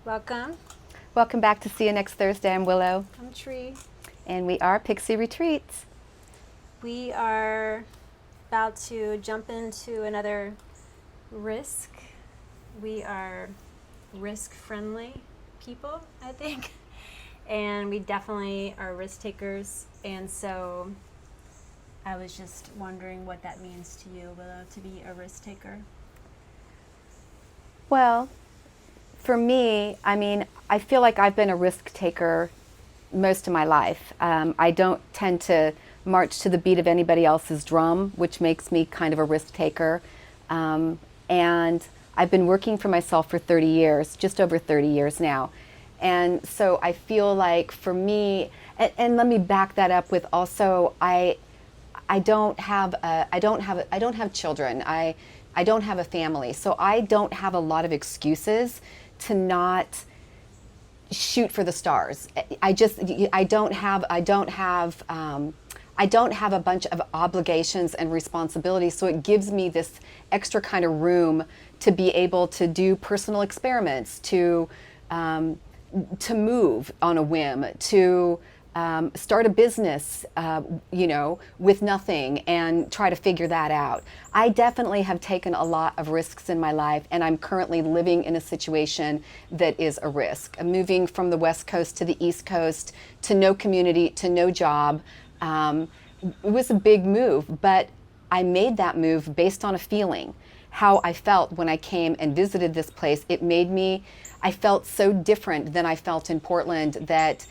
Welcome. Welcome back to See You Next Thursday. I'm Willow, I'm Tree. and we are Pixie Retreats. We are about to jump into another risk. We are risk-friendly people, I think. And we definitely are risk takers. And so I was just wondering what that means to you, Willow, to be a risk taker. Well, for me, I feel like I've been a risk taker most of my life. I don't tend to march to the beat of anybody else's drum, which makes me kind of a risk taker. And I've been working for myself for 30 years, just over 30 years now. And so I feel like for me, and let me back that up with also, I don't have children. I don't have a family. So I don't have a lot of excuses to not shoot for the stars. I don't have a bunch of obligations and responsibilities, so it gives me this extra kind of room to be able to do personal experiments, to move on a whim, to start a business, with nothing and try to figure that out. I definitely have taken a lot of risks in my life, and I'm currently living in a situation that is a risk. I'm moving from the West Coast to the East Coast, to no community, to no job. It was a big move, but I made that move based on a feeling. How I felt when I came and visited this place, I felt so different than I felt in Portland that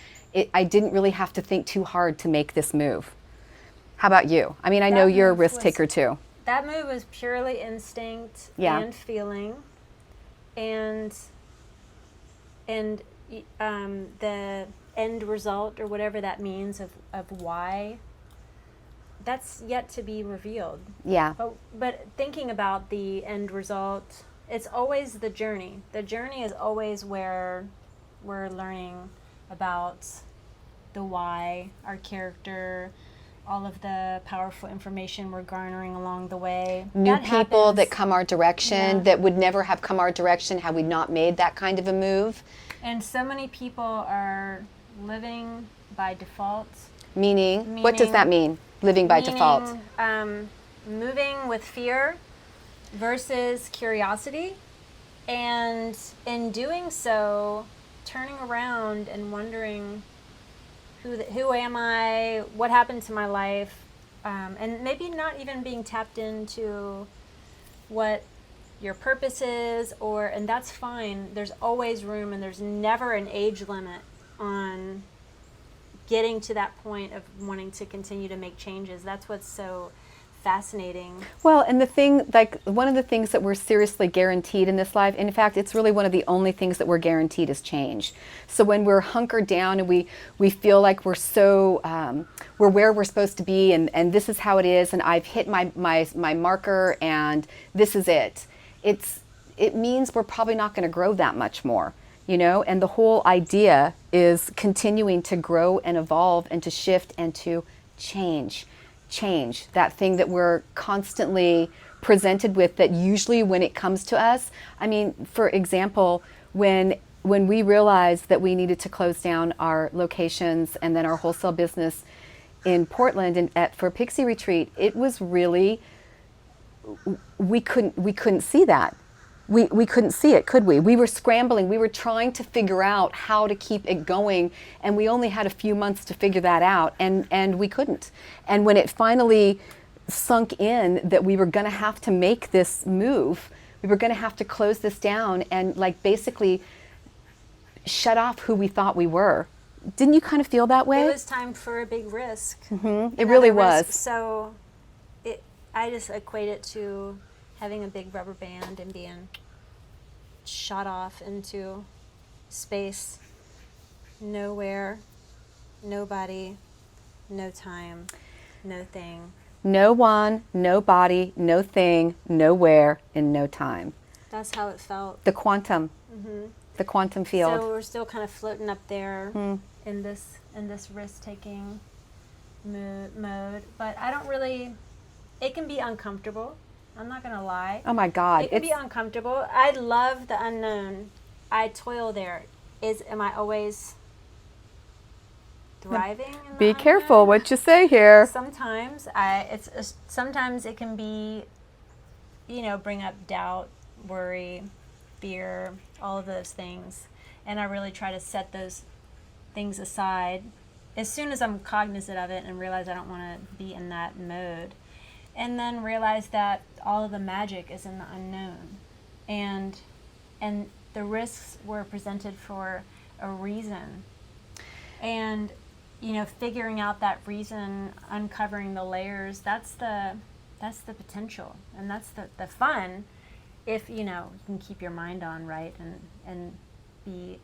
I didn't really have to think too hard to make this move. How about you? I know you're a risk taker too. That move was purely instinct and feeling, and the end result, or whatever that means, of why, that's yet to be revealed. Yeah. But thinking about the end result, it's always the journey. The journey is always where we're learning about the why, our character, all of the powerful information we're garnering along the way. New people that come our direction, that would never have come our direction had we not made that kind of a move. And so many people are living by default. Meaning what does that mean, living by default? Moving with fear versus curiosity. And in doing so, turning around and wondering, who am I? What happened to my life? And maybe not even being tapped into what your purpose is, and that's fine. There's always room, and there's never an age limit on getting to that point of wanting to continue to make changes. That's what's so fascinating. Well, and one of the things that we're seriously guaranteed in this life, in fact, it's really one of the only things that we're guaranteed, is change. So when we're hunkered down and we feel like we're where we're supposed to be, and this is how it is, and I've hit my marker, and this is it. It means we're probably not going to grow that much more, and the whole idea is continuing to grow and evolve and to shift and to change, that thing that we're constantly presented with, that usually when it comes to us, for example, when we realized that we needed to close down our locations and then our wholesale business in Portland and for Pixie Retreat, it was really, we couldn't see that. We couldn't see it, could we? We were scrambling. We were trying to figure out how to keep it going, and we only had a few months to figure that out, and we couldn't. And when it finally sunk in that we were going to have to make this move, we were going to have to close this down and basically shut off who we thought we were. Didn't you kind of feel that way? It was time for a big risk. Mm-hmm. It really was. So I just equate it to having a big rubber band and being shot off into space. Nowhere, nobody, no time, no thing. No one, no body, no thing, nowhere, in no time. That's how it felt. The quantum. Mm-hmm. The quantum field. So we're still kind of floating up there in this risk-taking mode. But I don't really. It can be uncomfortable. I'm not gonna lie. Oh my God! It can be uncomfortable. I love the unknown. I toil there, am I always thriving in the Be careful unknown? what you say here. Sometimes sometimes it can be, bring up doubt, worry, fear, all of those things, and I really try to set those things aside as soon as I'm cognizant of it and realize I don't want to be in that mode, and then realize that all of the magic is in the unknown, and the risks were presented for a reason, and figuring out that reason, uncovering the layers, that's the potential, and that's the fun, if you can keep your mind on right and be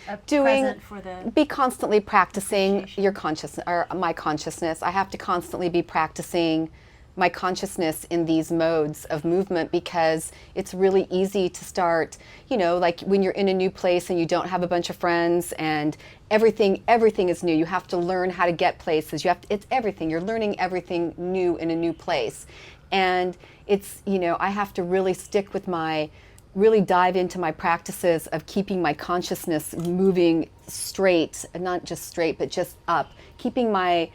present for the be constantly practicing your consciousness, or my consciousness. I have to constantly be practicing my consciousness in these modes of movement, because it's really easy to start, like when you're in a new place and you don't have a bunch of friends and everything is new. You have to learn how to get places. It's everything. You're learning everything new in a new place. And it's, I have to really really dive into my practices of keeping my consciousness moving straight, not just straight, but just up, keeping my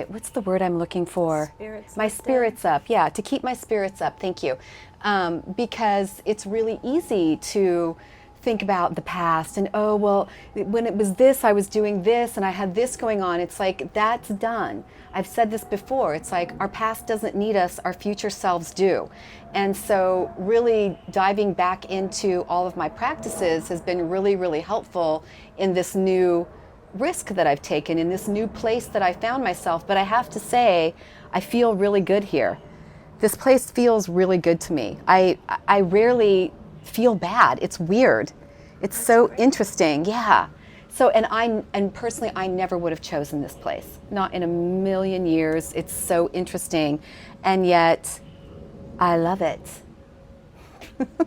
what's the word I'm looking for? Spirits up. Yeah, to keep my spirits up. Thank you. Because it's really easy to think about the past and, oh, well, when it was this, I was doing this and I had this going on. It's like, that's done. I've said this before. It's like our past doesn't need us, our future selves do. And so really diving back into all of my practices has been really, really helpful in this new risk that I've taken, in this new place that I found myself. But I have to say, I feel really good here. This place feels really good to me. I rarely feel bad. It's weird. It's so interesting. Yeah. So, and personally, I never would have chosen this place. Not in a million years. It's so interesting. And yet, I love it. Mm-hmm.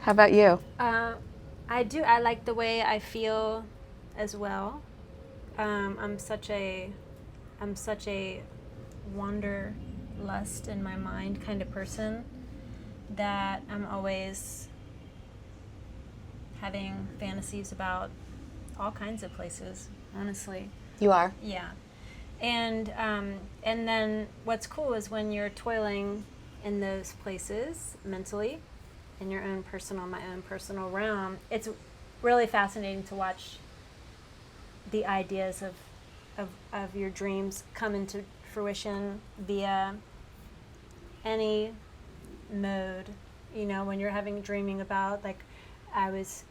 How about you? I do. I like the way I feel as well. I'm such a wanderlust in my mind kind of person, that I'm always having fantasies about all kinds of places, honestly. You are? Yeah. And then what's cool is when you're toiling in those places mentally, in my own personal realm, it's really fascinating to watch the ideas of your dreams come into fruition via any mode. When you're dreaming about, like, I was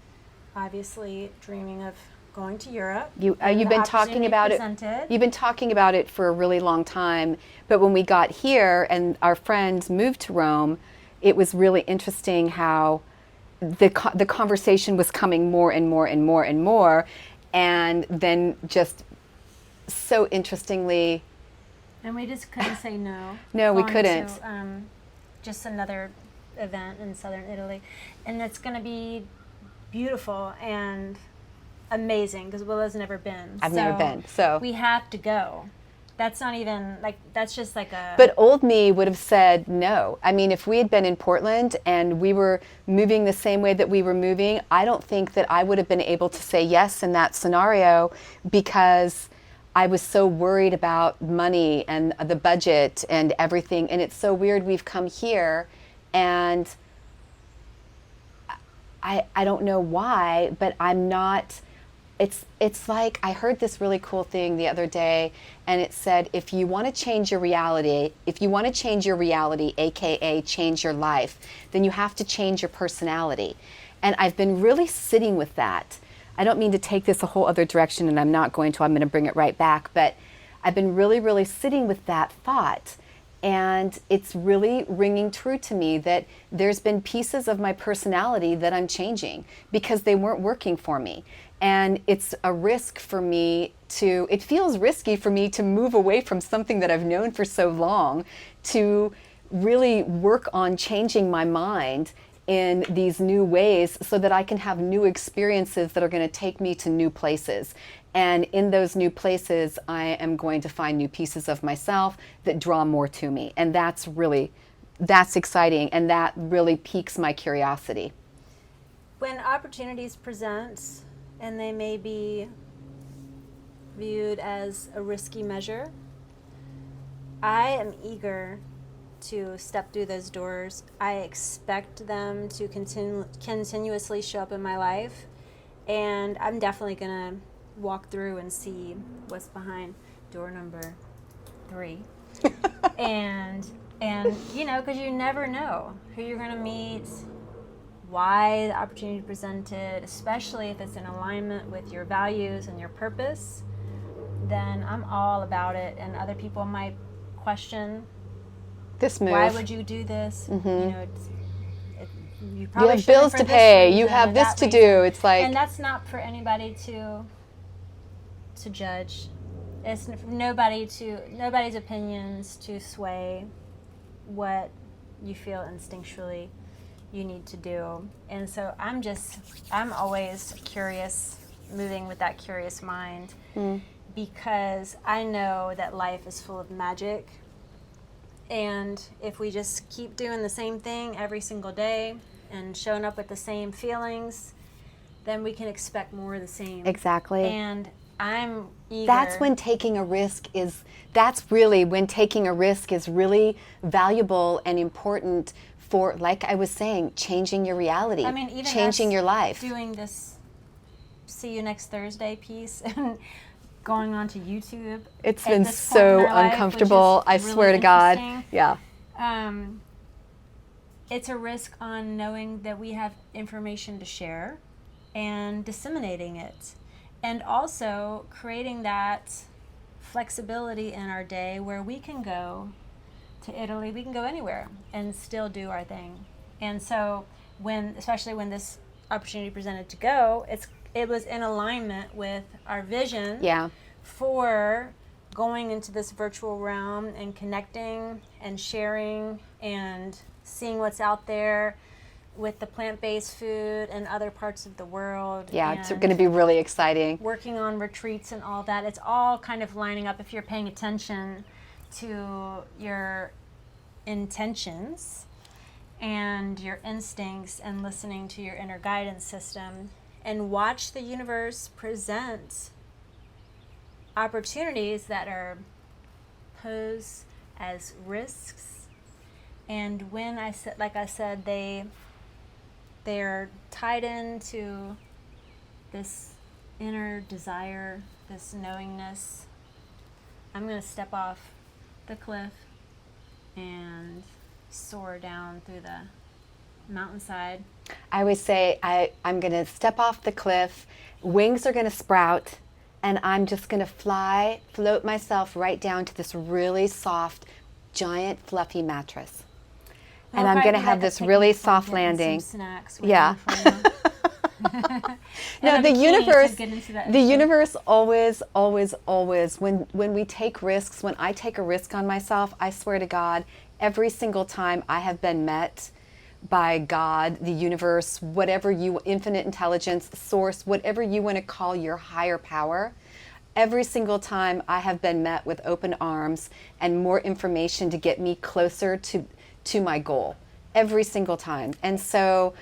obviously dreaming of going to Europe. You've been talking about it. You've been talking about it for a really long time. But when we got here and our friends moved to Rome, it was really interesting how the conversation was coming more and more and more and more, and then just so interestingly. And we just couldn't say no. No, we couldn't. To, just another event in southern Italy, and it's going to be beautiful and amazing because Willow's never been. I've never been, so we have to go. That's not even like, that's just like a. But old me would have said no. I mean, if we had been in Portland and we were moving the same way that we were moving, I don't think that I would have been able to say yes in that scenario, because I was so worried about money and the budget and everything. And it's so weird. We've come here and I don't know why, but I'm not. It's like, I heard this really cool thing the other day, and it said, if you want to change your reality, aka change your life, then you have to change your personality. And I've been really sitting with that. I don't mean to take this a whole other direction, and I'm not going to. I'm going to bring it right back. But I've been really, really sitting with that thought. And it's really ringing true to me that there's been pieces of my personality that I'm changing because they weren't working for me. And it's a risk for me it feels risky for me to move away from something that I've known for so long, to really work on changing my mind in these new ways so that I can have new experiences that are going to take me to new places. And in those new places, I am going to find new pieces of myself that draw more to me. And that's really that's exciting, and that really piques my curiosity. When opportunities present, and they may be viewed as a risky measure, I am eager to step through those doors. I expect them to continuously show up in my life, and I'm definitely going to walk through and see what's behind door number 3. and you know, because you never know who you're going to meet, why the opportunity presented, especially if it's in alignment with your values and your purpose. Then I'm all about it. And other people might question, This move. why would you do this? Mm-hmm. You know, you You probably have shouldn't bills for to this pay. You reason have or this that to reason. do. It's like, and that's not for anybody to judge. It's nobody's opinions to sway what you feel instinctually you need to do. And so I'm always curious, moving with that curious mind, because I know that life is full of magic. And if we just keep doing the same thing every single day and showing up with the same feelings, then we can expect more of the same. exactly. And I'm eager. That's when taking a risk is really valuable and important for, like I was saying, changing your reality, I mean, even changing us your life. doing this see you next Thursday piece and going on to YouTube. It's at been this point in so our life, uncomfortable. which is I really swear to God. interesting. Yeah. It's a risk on knowing that we have information to share and disseminating it. And also creating that flexibility in our day where we can go to Italy, we can go anywhere and still do our thing. And so especially when this opportunity presented to go, it was in alignment with our vision for going into this virtual realm and connecting and sharing and seeing what's out there with the plant-based food and other parts of the world. Yeah, it's going to be really exciting. Working on retreats and all that. It's all kind of lining up if you're paying attention to your intentions and your instincts and listening to your inner guidance system, and watch the universe present opportunities that are posed as risks. And when like I said, they're tied into this inner desire, this knowingness, I'm going to step off the cliff and soar down through the mountainside. I always say I'm going to step off the cliff, wings are going to sprout, and I'm just going to float myself right down to this really soft, giant, fluffy mattress. And I'm going to have this really soft landing. Yeah. No, the universe always, when we take risks, when I take a risk on myself, I swear to God, every single time I have been met by God, the universe, whatever infinite intelligence, source, whatever you want to call your higher power, every single time I have been met with open arms and more information to get me closer to my goal. Every single time. And so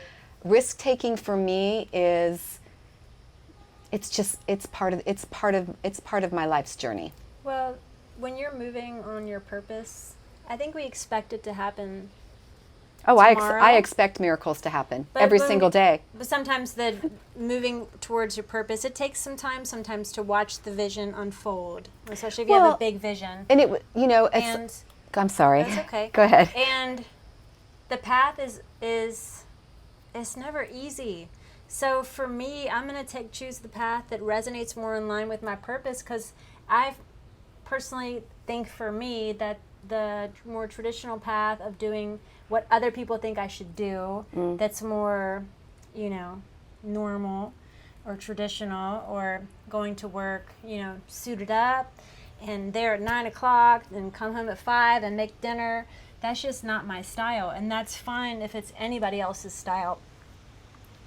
risk taking for me is it's part of my life's journey. Well, when you're moving on your purpose, I think we expect it to happen. Oh, I expect miracles to happen every single day. But sometimes the moving towards your purpose, it takes some time sometimes to watch the vision unfold, especially if you have a big vision. And I'm sorry. That's okay. Go ahead. And the path it's never easy. So for me, I'm going to choose the path that resonates more in line with my purpose, because I personally think for me that the more traditional path of doing what other people think I should do, that's more, normal or traditional, or going to work, suited up and there at 9 o'clock and come home at 5 and make dinner. That's just not my style, and that's fine if it's anybody else's style.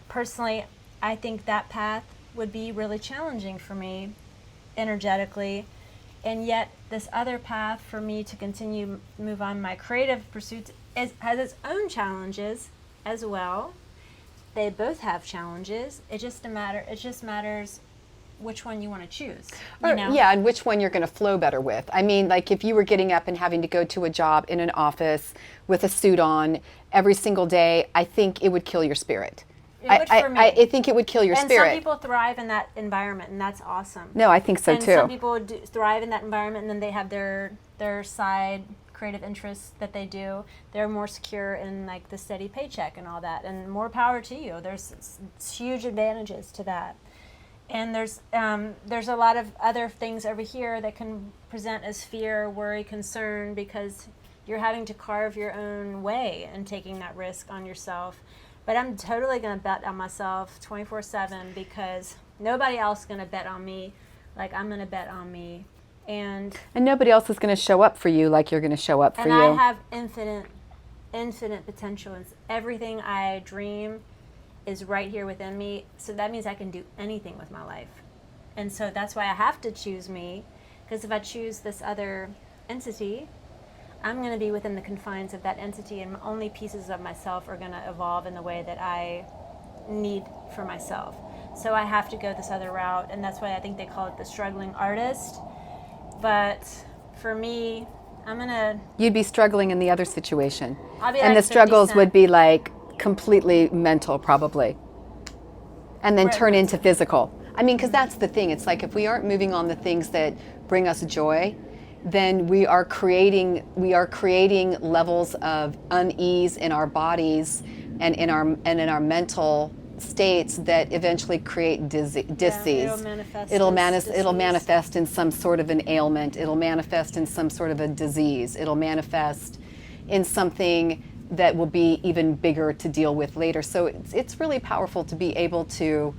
Personally, I think that path would be really challenging for me energetically, and yet this other path for me to continue move on my creative pursuits, has its own challenges as well. They both have challenges. It just matters which one you want to choose. Yeah, and which one you're going to flow better with. I mean, like if you were getting up and having to go to a job in an office with a suit on every single day, I think it would kill your spirit. It would for me. I think it would kill your spirit. And some people thrive in that environment, and that's awesome. No, I think so and too. Some people thrive in that environment, and then they have their side creative interests that they do. They're more secure in like the steady paycheck and all that, and more power to you. There's huge advantages to that. And there's a lot of other things over here that can present as fear, worry, concern, because you're having to carve your own way and taking that risk on yourself. But I'm totally going to bet on myself 24/7 because nobody else is going to bet on me like I'm going to bet on me. And nobody else is going to show up for you like you're going to show up for you. And I have infinite potential. And everything I dream is right here within me. So that means I can do anything with my life. And so that's why I have to choose me. Because if I choose this other entity, I'm going to be within the confines of that entity, and only pieces of myself are going to evolve in the way that I need for myself. So I have to go this other route, and that's why I think they call it the struggling artist. But for me, You'd be struggling in the other situation. I'll be and like the struggles 50 Cent. would be like completely mental, probably. And then turn into physical. I mean, because that's the thing. It's like if we aren't moving on the things that bring us joy, then we are creating levels of unease in our bodies and in our mental states that eventually create disease. It'll manifest in some sort of an ailment. It'll manifest in some sort of a disease. It'll manifest in something that will be even bigger to deal with later. So it's really powerful to be able to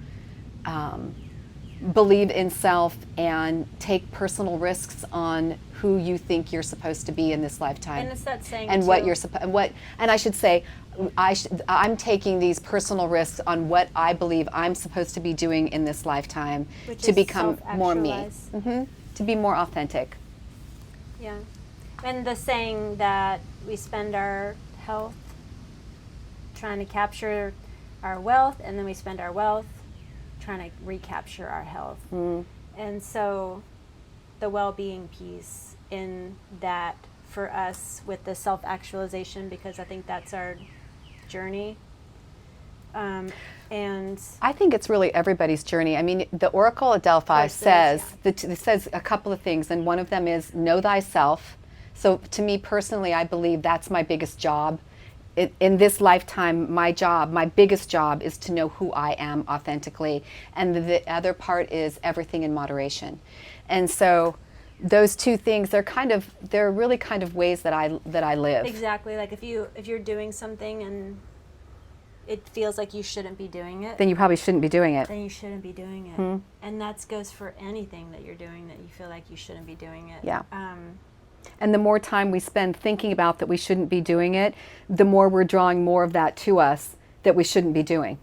believe in self and take personal risks on who you think you're supposed to be in this lifetime. And it's that saying and too. And I should say, I'm taking these personal risks on what I believe I'm supposed to be doing in this lifetime to become more me, to be more authentic. Yeah, and the saying that we spend our health trying to capture our wealth, and then we spend our wealth trying to recapture our health. And so the well-being piece in that for us with the self-actualization, because I think that's our journey. And I think it's really everybody's journey. I mean, the Oracle at Delphi says it says a couple of things, and one of them is know thyself. So to me personally, I believe that's my biggest job. In this lifetime, my biggest job is to know who I am authentically, and the other part is everything in moderation. And so those two things, they're really kind of ways that I live. Exactly. Like if you're doing something and it feels like you shouldn't be doing it, then you probably shouldn't be doing it. Then you shouldn't be doing it. And that goes for anything that you're doing that you feel like you shouldn't be doing it. Yeah. And the more time we spend thinking about that we shouldn't be doing it, the more we're drawing more of that to us that we shouldn't be doing.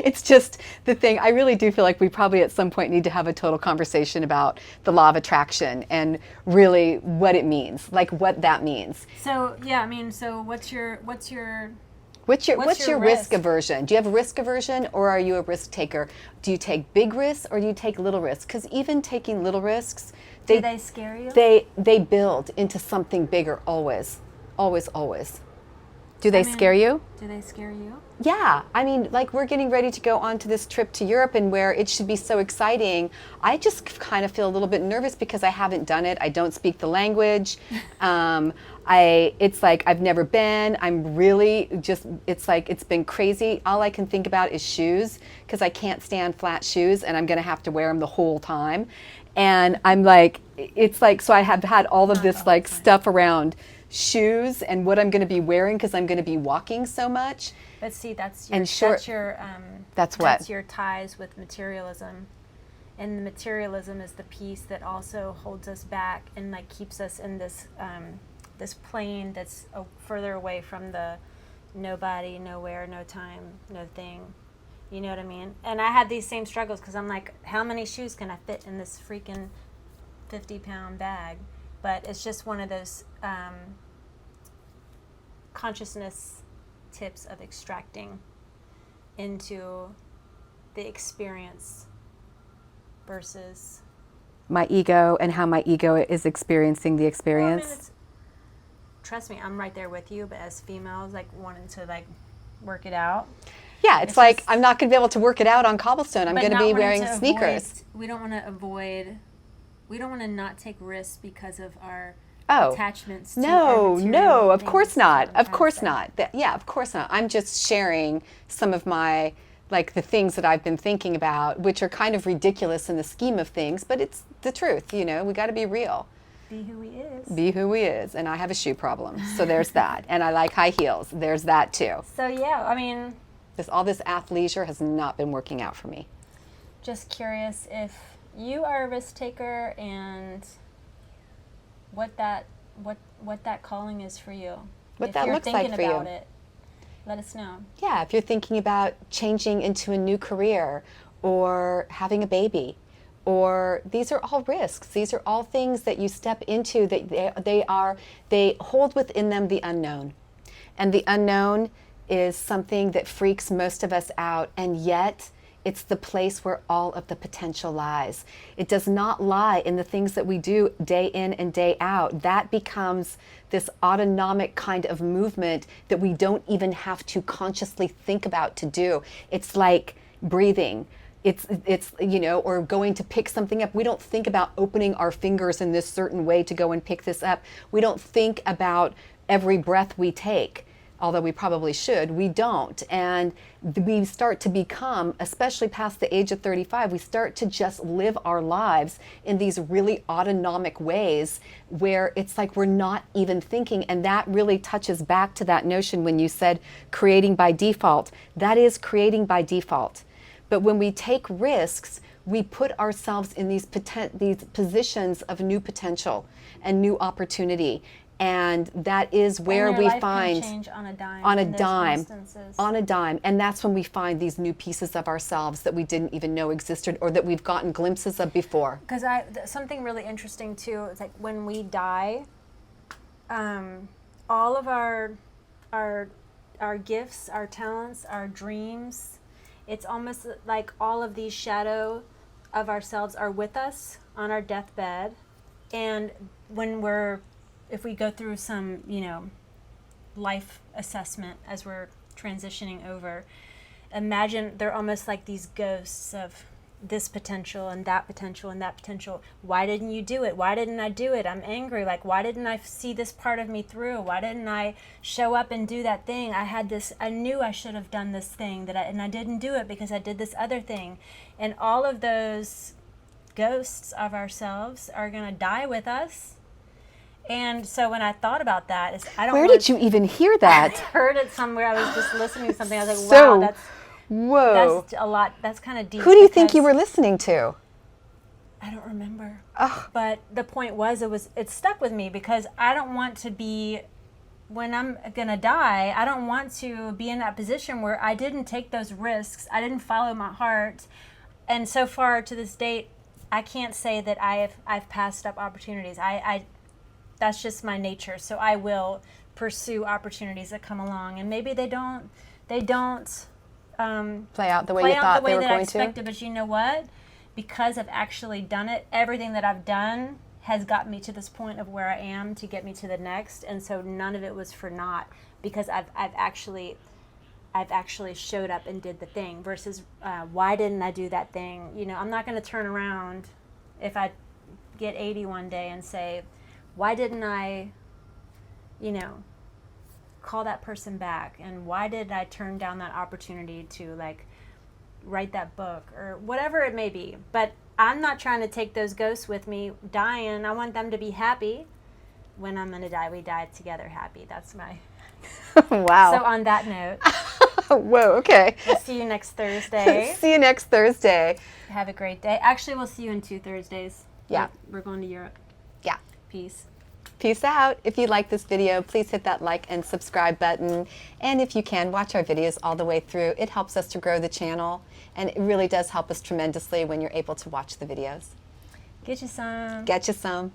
It's just the thing. I really do feel like we probably at some point need to have a total conversation about the law of attraction and really what it means, like what that means. So yeah, I mean, so what's your What's your risk aversion? Do you have risk aversion, or are you a risk taker? Do you take big risks or do you take little risks? Because even taking little risks, do they scare you? They build into something bigger always, always, always. Do they scare you? Do they scare you? Yeah, I mean, like we're getting ready to go on to this trip to Europe, and where it should be so exciting, I just kind of feel a little bit nervous because I haven't done it. I don't speak the language. It's like I've never been. I'm really just, it's like it's been crazy. All I can think about is shoes, because I can't stand flat shoes, and I'm going to have to wear them the whole time. And I'm like, it's like, so I have had all of this like stuff around shoes and what I'm going to be wearing because I'm going to be walking so much. But see, that's your ties with materialism, and the materialism is the piece that also holds us back and like keeps us in this this plane that's further away from the nobody, nowhere, no time, no thing. You know what I mean? And I had these same struggles because I'm like, how many shoes can I fit in this freaking 50-pound bag? But it's just one of those consciousness tips of extracting into the experience versus my ego and how my ego is experiencing the experience. Well, I mean, trust me, I'm right there with you, but as females, like wanting to like work it out. Yeah, it's like I'm not going to be able to work it out on cobblestone. I'm going to be wearing sneakers. We don't want to not take risks because of our Oh, attachments to no, of things. course not. Of course not. Yeah, of course not. I'm just sharing some of my, like the things that I've been thinking about, which are kind of ridiculous in the scheme of things, but it's the truth, you know, we got to be real. Be who he is. Be who he is. And I have a shoe problem. So there's that. And I like high heels. There's that too. So yeah, I mean, all this athleisure has not been working out for me. Just curious if you are a risk taker and what that calling is for you. What that looks like for you. If you're thinking about it, let us know. Yeah, if you're thinking about changing into a new career or having a baby, or these are all risks. These are all things that you step into that they hold within them the unknown. And the unknown is something that freaks most of us out, and yet it's the place where all of the potential lies. It does not lie in the things that we do day in and day out. That becomes this autonomic kind of movement that we don't even have to consciously think about to do. It's like breathing. It's you know, or going to pick something up. We don't think about opening our fingers in this certain way to go and pick this up. We don't think about every breath we take. Although we probably should, we don't. And we start to become, especially past the age of 35, we start to just live our lives in these really autonomic ways where it's like we're not even thinking. And that really touches back to that notion when you said creating by default. That is creating by default. But when we take risks, we put ourselves in these positions of new potential and new opportunity. And that is where we find change on a dime. On a dime. And that's when we find these new pieces of ourselves that we didn't even know existed or that we've gotten glimpses of before. Because something really interesting too is like when we die, all of our gifts, our talents, our dreams, it's almost like all of these shadow of ourselves are with us on our deathbed. And if we go through some, you know, life assessment as we're transitioning over, imagine they're almost like these ghosts of this potential and that potential and that potential. Why didn't you do it? Why didn't I do it? I'm angry. Like, why didn't I see this part of me through? Why didn't I show up and do that thing? I knew I should have done this thing and I didn't do it because I did this other thing. And all of those ghosts of ourselves are going to die with us. And so when I thought about that, Where did you even hear that? I heard it somewhere. I was just listening to something. I was like, wow, that's a lot. That's kind of deep. Who do you think you were listening to? I don't remember. Ugh. But the point was, it stuck with me because I don't want to be, when I'm going to die, I don't want to be in that position where I didn't take those risks. I didn't follow my heart. And so far to this date, I can't say that I've passed up opportunities. That's just my nature. So I will pursue opportunities that come along, and maybe they don't play out the way you thought they were going to. But you know what? Because I've actually done it, everything that I've done has got me to this point of where I am to get me to the next, and so none of it was for naught because I've actually showed up and did the thing. Versus why didn't I do that thing? You know, I'm not going to turn around if I get 80 one day and say, why didn't I, you know, call that person back? And why did I turn down that opportunity to, like, write that book or whatever it may be? But I'm not trying to take those ghosts with me dying. I want them to be happy. When I'm going to die, we die together happy. That's my... Wow. So on that note... Whoa, okay. We'll see you next Thursday. See you next Thursday. Have a great day. Actually, we'll see you in 2 Thursdays. Yeah. We're going to Europe. Yeah. Peace. Peace out. If you like this video, please hit that like and subscribe button. And if you can, watch our videos all the way through. It helps us to grow the channel. And it really does help us tremendously when you're able to watch the videos. Get you some. Get you some.